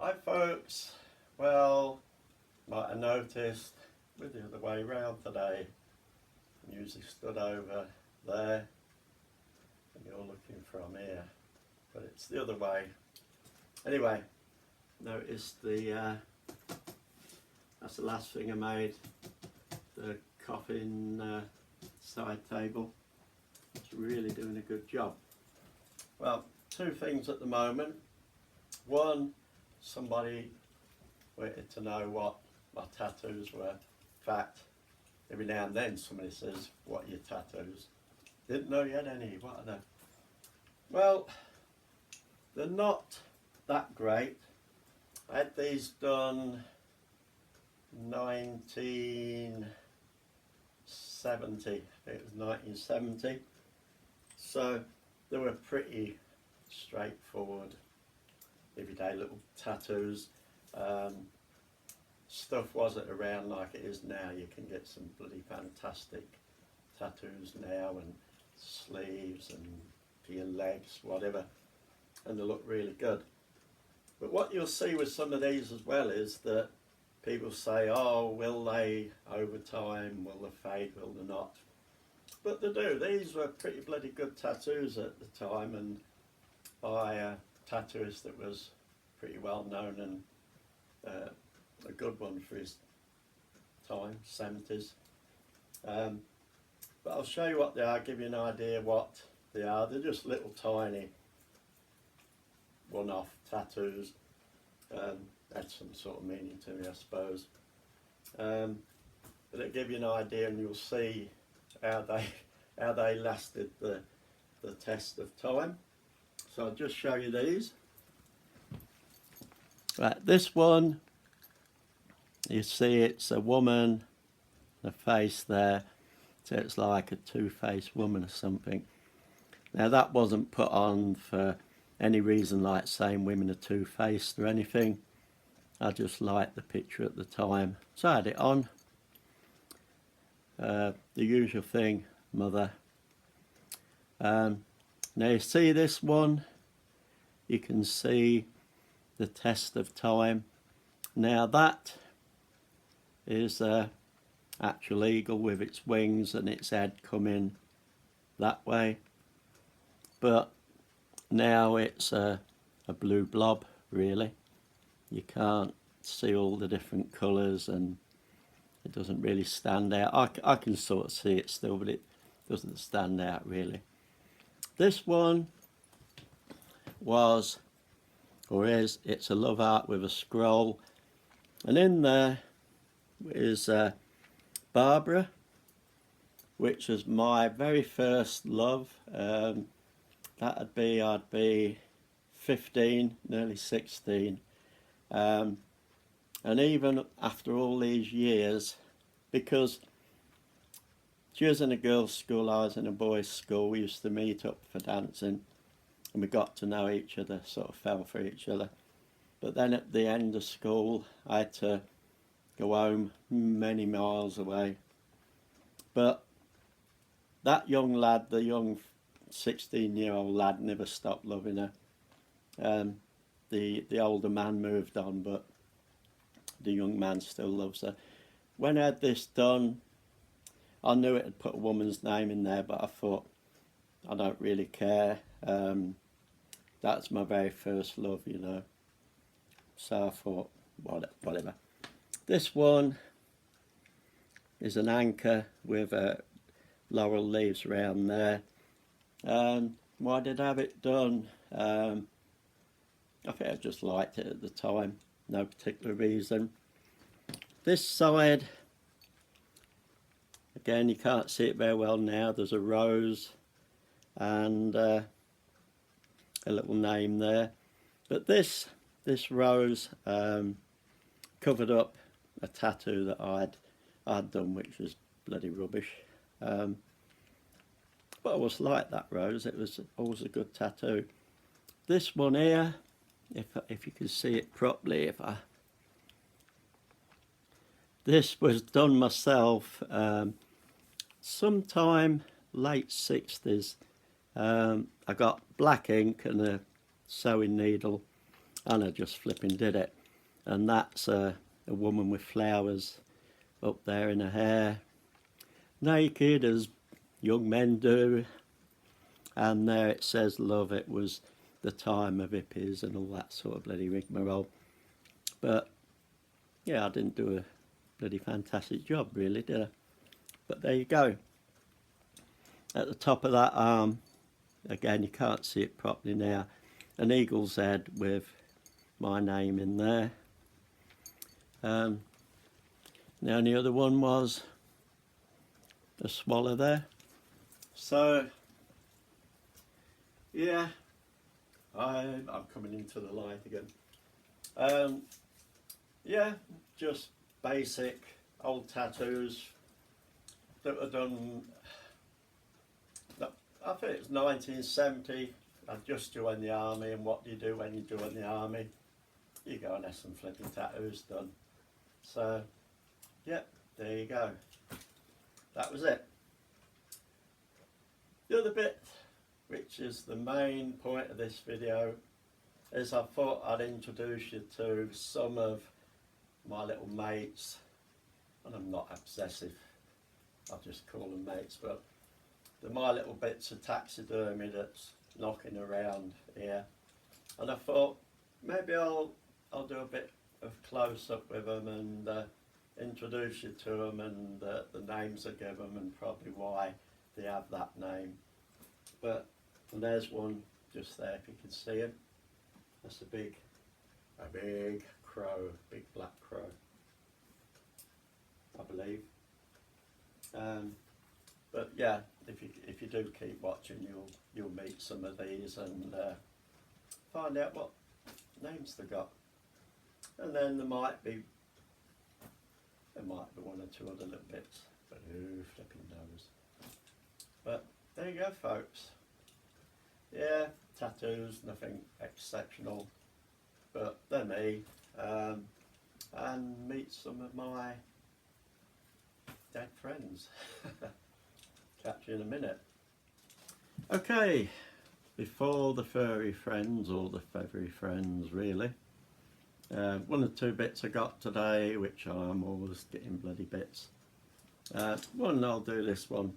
Hi folks, well, might have noticed we're the other way round today. I'm usually stood over there and you're looking from here, but it's the other way. Anyway, notice that's the last thing I made, the coffin side table. It's really doing a good job. Well, two things at the moment. One, somebody wanted to know what my tattoos were. In fact, every now and then somebody says, what are your tattoos? Didn't know you had any, what are they? Well, they're not that great. I had these done 1970, I think it was 1970. So they were pretty straightforward, everyday little tattoos. Stuff wasn't around like it is now. You can get some bloody fantastic tattoos now, and sleeves and for your legs, whatever, and they look really good. But what you'll see with some of these as well is that people say, oh, will they over time, will they fade, will they not? But they do. These were pretty bloody good tattoos at the time, and by a tattooist that was pretty well known and a good one for his time, 70s. But I'll show you what they are, give you an idea what they are. They're just little tiny one-off tattoos. Had some sort of meaning to me, I suppose. But it'll give you an idea, and you'll see how they lasted the test of time. So I'll just show you these. Right, this one, you see it's a woman, the face there, so it's like a two-faced woman or something. Now that wasn't put on for any reason like saying women are two-faced or anything. I just liked the picture at the time, so I had it on. The usual thing, mother. Now you see this one, you can see the test of time. Now that is actual eagle with its wings and its head coming that way, but now it's a blue blob really. You can't see all the different colours and it doesn't really stand out. I can sort of see it still, but it doesn't stand out really. This one was, or is, it's a love heart with a scroll, and in there is Barbara, which was my very first love. I'd be 15, nearly 16, and even after all these years, because she was in a girls' school, I was in a boys' school, we used to meet up for dancing, and we got to know each other, sort of fell for each other. But then at the end of school, I had to go home many miles away. But that young lad, the young 16-year-old lad, never stopped loving her. The older man moved on, but the young man still loves her. When I had this done, I knew it had put a woman's name in there, but I thought, I don't really care. That's my very first love, you know. So I thought, whatever. This one is an anchor with laurel leaves around there. Why did I have it done? I think I just liked it at the time, no particular reason. This side, again, you can't see it very well now. There's a rose and a little name there. But this rose covered up a tattoo that I'd done, which was bloody rubbish. But I always liked that rose. It was always a good tattoo. This one here, if you can see it properly, this was done myself sometime late 60s. I got black ink and a sewing needle, and I just flipping did it. And that's a woman with flowers up there in her hair, naked as young men do, and there it says love. It was the time of hippies and all that sort of bloody rigmarole. But yeah, I didn't do a bloody fantastic job really, did I? But there you go. At the top of that arm, again you can't see it properly now, an eagle's head with my name in there. The only other one was a swallow there. So yeah, I'm coming into the light again. Yeah, just basic old tattoos that were done. I think it was 1970. I just joined the army, and what do you do when you join the army? You go and have some flipping tattoos done. So yeah, there you go. That was it. The other bit, which is the main point of this video, is I thought I'd introduce you to some of my little mates, and I'm not obsessive, I just call them mates, but they're my little bits of taxidermy that's knocking around here. And I thought maybe I'll do a bit of close-up with them and introduce you to them, and the names I give them and probably why they have that name. But there's one just there, if you can see him. That's a big crow, big black crow, I believe. But yeah, if you do keep watching, you'll meet some of these and find out what names they got. And then there might be one or two other little bits, but who flipping knows. But there you go, folks. Yeah, tattoos, nothing exceptional, but they're me. And meet some of my dead friends. Catch you in a minute. Okay, before the furry friends, or the feathery friends really, one or two bits I got today, which I'm always getting bloody bits. One, I'll do this one.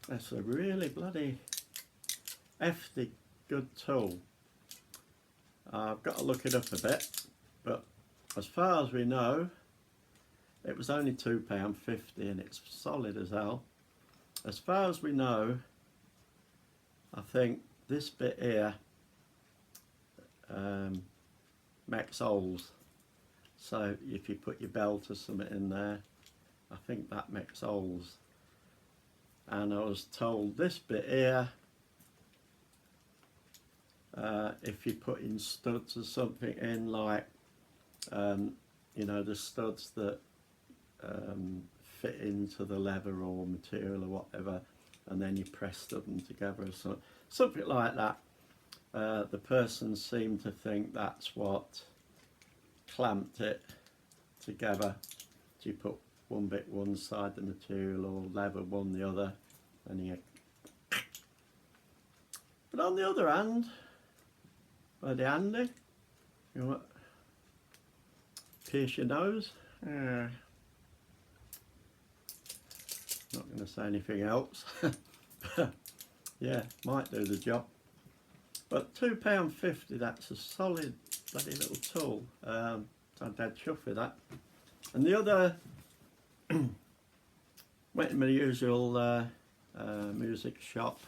That's a really bloody hefty good tool. I've got to look it up a bit, but as far as we know, it was only £2.50 and it's solid as hell. As far as we know, I think this bit here makes holes. So if you put your belt or something in there, I think that makes holes. And I was told this bit here, if you put in studs or something in, like you know, the studs that fit into the leather or material or whatever, and then you press them together or something like that. The person seemed to think that's what clamped it together. So you put one bit one side the material, or leather one the other, and you. But on the other hand, bloody handy. You know what? Pierce your nose. Not going to say anything else. Yeah, might do the job. But £2.50, that's a solid bloody little tool. I'm dead chuffed with that. And the other, went to my usual music shop.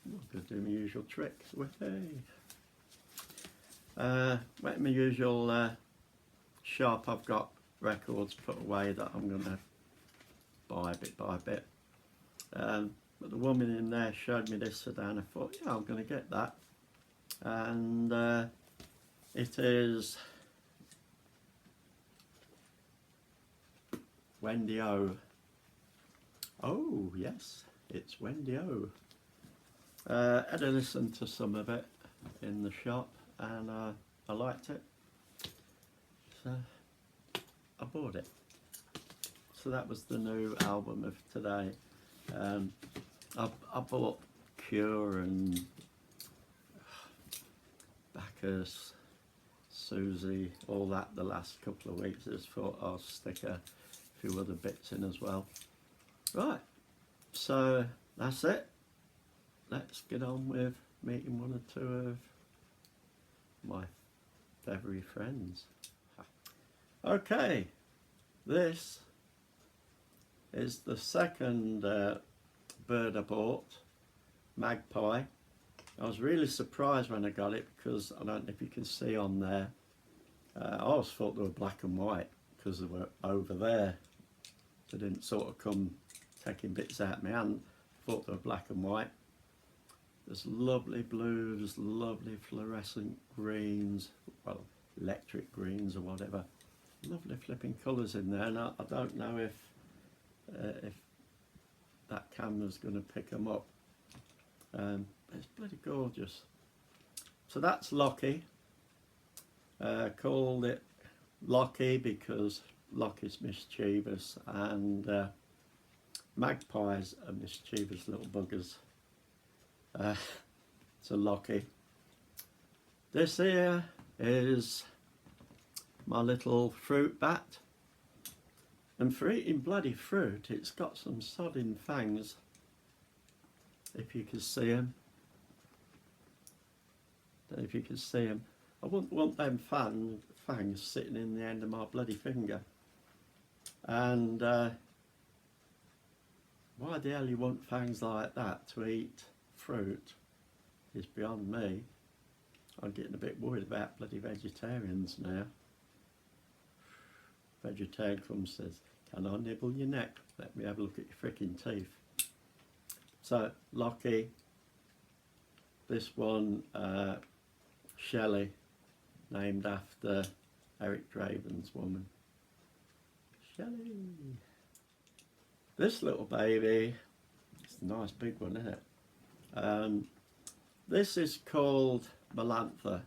I'm going to do my usual tricks. Went to my usual shop. I've got records put away that I'm going to buy bit by bit. But the woman in there showed me this sedan. I thought, yeah, I'm going to get that. And it is Wendy O. Oh yes, it's Wendy O. Had a listen to some of it in the shop, and I liked it, so I bought it. So that was the new album of today. I bought Cure and Bacchus, Susie, all that the last couple of weeks. I just thought I'll stick a few other bits in as well. Right, so that's it. Let's get on with meeting one or two of my feathery friends. Okay, this is the second bird I bought, magpie. I was really surprised when I got it because I don't know if you can see on there. I always thought they were black and white because they were over there. They didn't sort of come taking bits out of my hand. I thought they were black and white. There's lovely blues, lovely fluorescent greens, well, electric greens or whatever. Lovely flipping colours in there, and I don't know if that camera's going to pick them up. It's bloody gorgeous. So that's Lockie. Called it Lockie because Lockie's mischievous, and magpies are mischievous little buggers. So Lockie. This here is my little fruit bat, and for eating bloody fruit it's got some sodding fangs, if you can see them. Don't know if you can see them. I wouldn't want them fangs sitting in the end of my bloody finger. And why the hell you want fangs like that to eat fruit is beyond me. I'm getting a bit worried about bloody vegetarians now. Vegetarian comes and says, "Can I nibble your neck? Let me have a look at your frickin' teeth." So Lockie, this one Shelley, named after Eric Draven's woman. Shelley. This little baby, it's a nice big one, isn't it? This is called Milan Fur.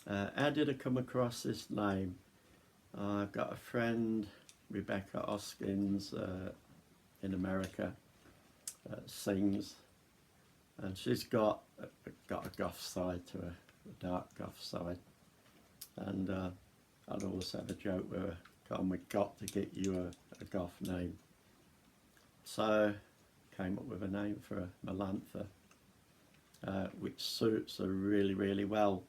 How did I come across this name? I've got a friend, Rebecca Hoskins, in America, sings, and she's got a goth side to her, a dark goth side, and I'd always have a joke with her, "Come, we've got to get you a goth name." So came up with a name for her, Milan Fur, which suits her really, really well.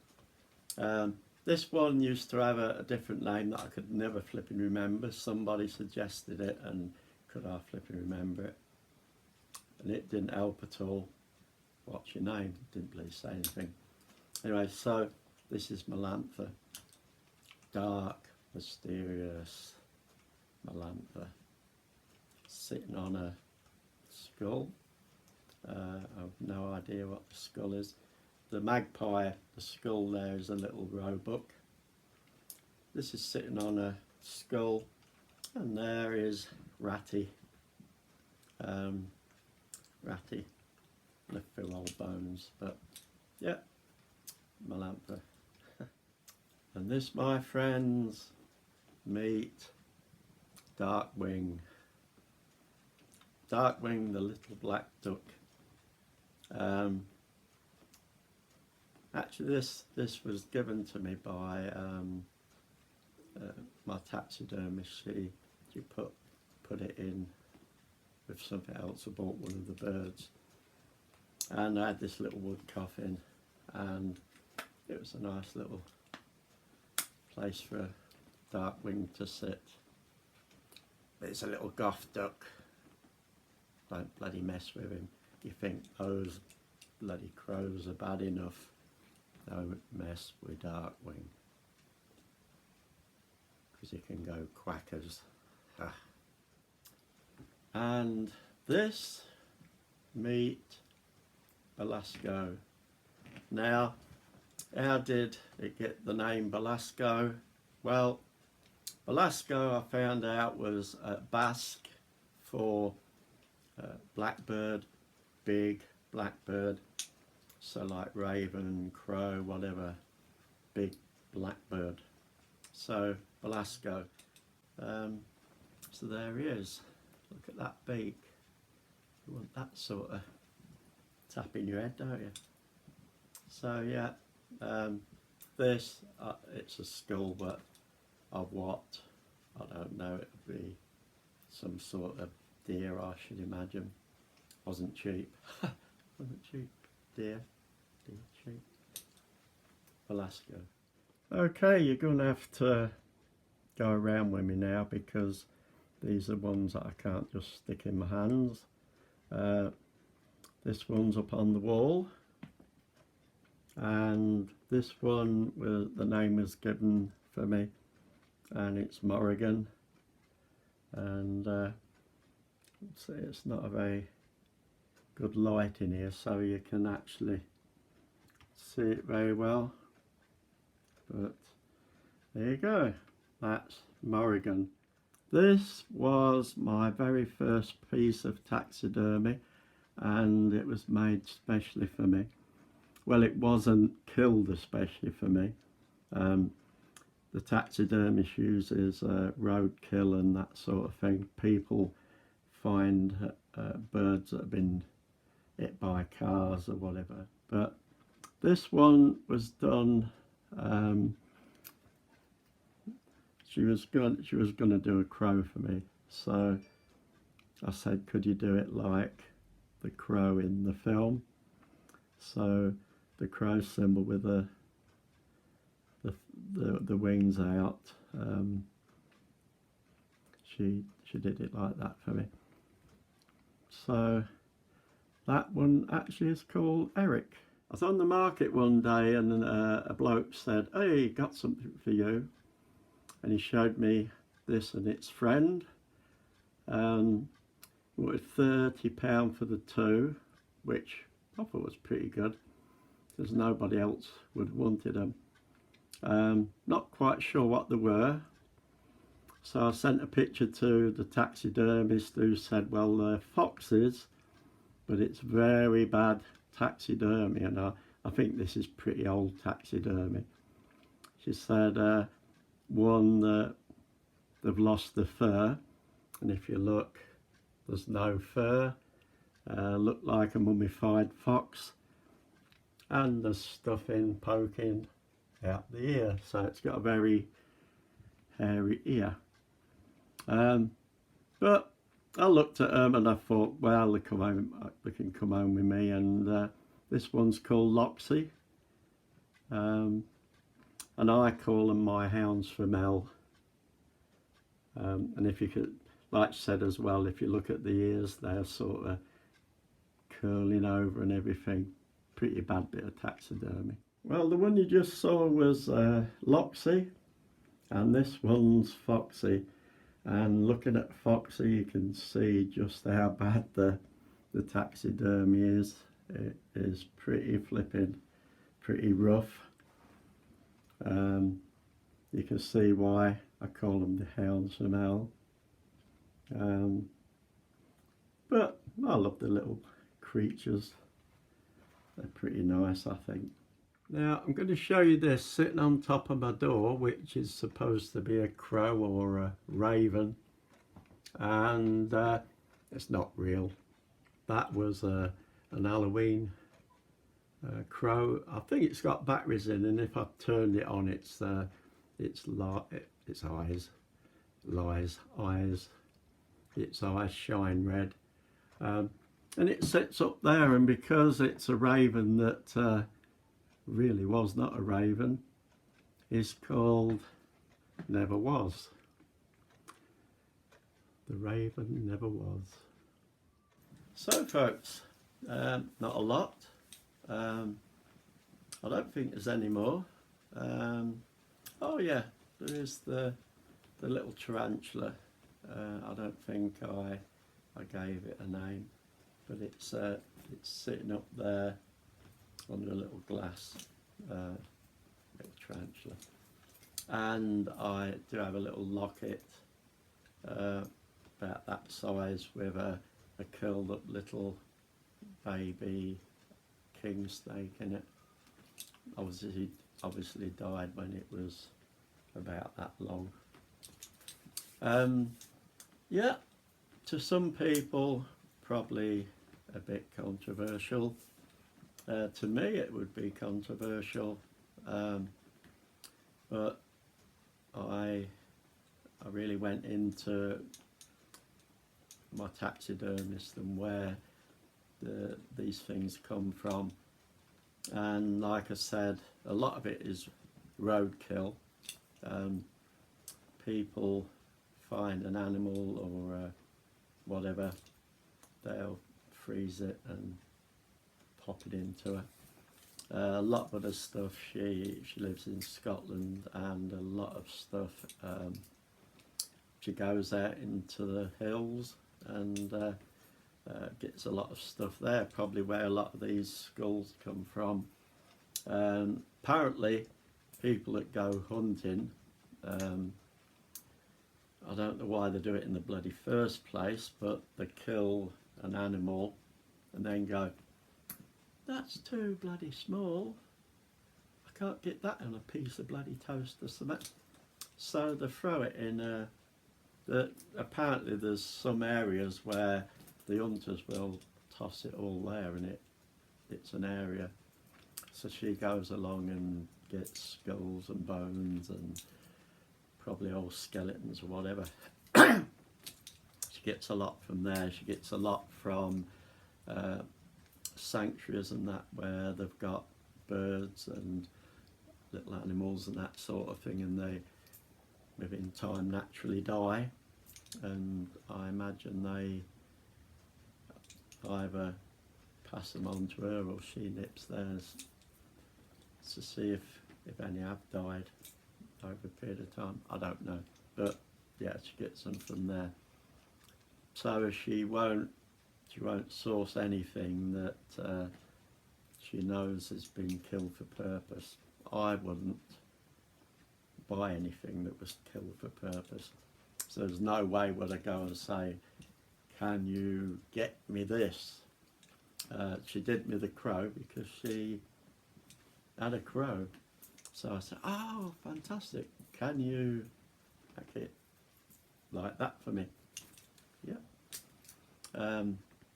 This one used to have a different name that I could never flipping remember. Somebody suggested it, and could I flipping remember it? And it didn't help at all. What's your name? Didn't really say anything. Anyway, so this is Milan Fur. Dark, mysterious Milan Fur. Sitting on a skull. I've no idea what the skull is. The magpie, the skull there is a little roebuck. This is sitting on a skull, and there is Ratty. Ratty, a few old bones, but yeah, Milan Fur. And this, my friends, meet Darkwing. Darkwing, the little black duck. Actually, this was given to me by my taxidermist. She put it in with something else. I bought one of the birds, and I had this little wood coffin, and it was a nice little place for a Darkwing to sit. It's a little goth duck. Don't bloody mess with him. You think those bloody crows are bad enough? Don't mess with Darkwing, because he can go quackers. And this, meet Velasco. Now, how did it get the name Velasco? Well, Velasco, I found out, was Basque for blackbird, big blackbird. So like raven, crow, whatever, big blackbird. So Velasco. So there he is. Look at that beak. You want that sort of tap in your head, don't you? So yeah, This, it's a skull, but of what? I don't know. It would be some sort of deer, I should imagine. Wasn't cheap. Wasn't cheap. Deer cheap. Velasco. Okay, you're going to have to go around with me now because these are ones that I can't just stick in my hands. This one's up on the wall, and this one, the name was given for me, and it's Morrigan, and it's not a very good light in here, so you can actually see it very well, but there you go, that's Morrigan. This was my very first piece of taxidermy, and it was made specially for me. Well, it wasn't killed especially for me. The taxidermist uses roadkill and that sort of thing. People find birds that have been hit by cars or whatever. But this one was done. She was going to do a crow for me, so I said, could you do it like the crow in the film? So the crow symbol with the wings out. She did it like that for me. So that one actually is called Eric. I was on the market one day and a bloke said, "Hey, got something for you," and he showed me this and its friend. It was £30 for the two, which I thought was pretty good because nobody else would have wanted them. Not quite sure what they were, so I sent a picture to the taxidermist, who said, well, they're foxes, but it's very bad taxidermy, and I think this is pretty old taxidermy. She said, one, they've lost the fur, and if you look, there's no fur. Looked like a mummified fox, and there's stuffing poking out the ear, so it's got a very hairy ear. But I looked at them and I thought, well, they can come home with me, and this one's called Loxy, and I call them my hounds from hell. And if you could, like I said as well, if you look at the ears, they're sort of curling over and everything. Pretty bad bit of taxidermy. Well, the one you just saw was Loxy, and this one's Foxy. And looking at Foxy, you can see just how bad the taxidermy is. It is pretty flipping, pretty rough. You can see why I call them the hounds from hell. But I love the little creatures. They're pretty nice, I think. Now I'm going to show you this sitting on top of my door, which is supposed to be a crow or a raven, and it's not real. That was an Halloween crow. I think it's got batteries in, and if I turned it on, its eyes shine red, and it sits up there, and because it's a raven that really was not a raven, is called Never Was. The raven never was. So folks, not a lot. I don't think there's any more. Oh yeah, there is the little tarantula. I don't think I gave it a name, but it's sitting up there under a little glass, little tarantula. And I do have a little locket about that size with a curled up little baby king snake in it. Obviously died when it was about that long. Yeah, to some people probably a bit controversial. To me it would be controversial. But I really went into my taxidermist and where these things come from, and like I said, a lot of it is roadkill. People find an animal or whatever, they'll freeze it and pop it into her. A lot of the stuff, she lives in Scotland, and a lot of stuff, she goes out into the hills and gets a lot of stuff there, probably where a lot of these skulls come from. Apparently people that go hunting, I don't know why they do it in the bloody first place, but they kill an animal and then go, that's too bloody small, I can't get that on a piece of bloody toast or something. So they throw it in apparently there's some areas where the hunters will toss it all there, and it's an area. So she goes along and gets skulls and bones and probably old skeletons or whatever. She gets a lot from there. She gets a lot from sanctuaries and that, where they've got birds and little animals and that sort of thing, and they within time naturally die, and I imagine they either pass them on to her or she nips theirs to see if any have died over a period of time. I don't know, but yeah, she gets them from there. So she won't source anything that she knows has been killed for purpose. I wouldn't buy anything that was killed for purpose. So there's no way would I go and say, can you get me this? She did me the crow because she had a crow. So I said, oh, fantastic. Can you make it like that for me? Yeah.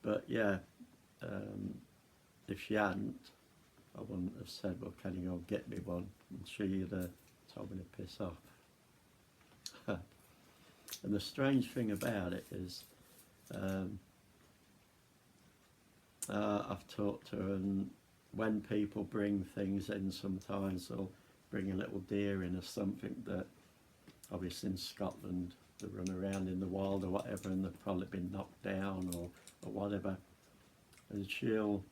But yeah, if she hadn't, I wouldn't have said, well, can you go get me one? And she'd have told me to piss off. And the strange thing about it is, I've talked to her, and when people bring things in, sometimes they'll bring a little deer in or something that, obviously in Scotland, they run around in the wild or whatever, and they've probably been knocked down or whatever, and she'll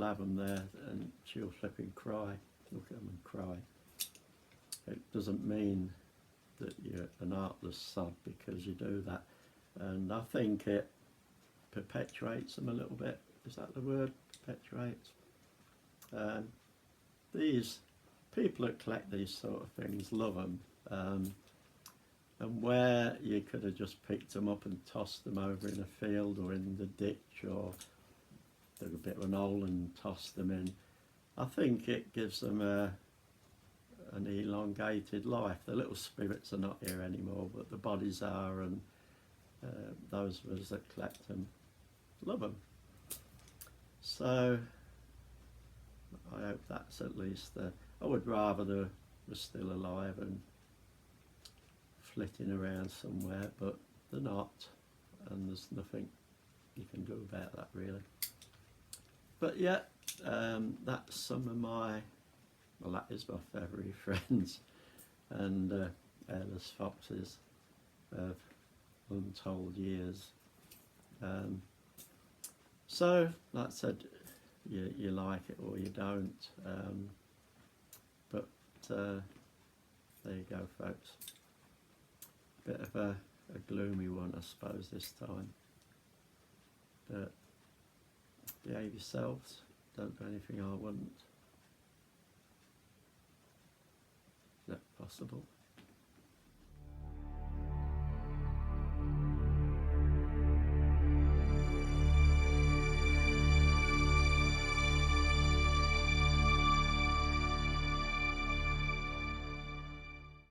have them there and she'll flipping cry, look at them and cry. It doesn't mean that you're an artless sod because you do that, and I think it perpetuates them a little bit. Is that the word? Perpetuates. These people that collect these sort of things love them, and where you could have just picked them up and tossed them over in a field or in the ditch, or dug a bit of an hole and tossed them in, I think it gives them an elongated life. The little spirits are not here anymore, but the bodies are, and those of us that collect them love them. So I hope that's at least I would rather they were still alive and flitting around somewhere, but they're not, and there's nothing you can do about that really. But yeah, that's some of my, well, that is my feathery friends and hairless foxes of untold years. So, like I said, you like it or you don't, but there you go, folks. Bit of a gloomy one, I suppose, this time. But behave yourselves, don't do anything I wouldn't. Is that possible?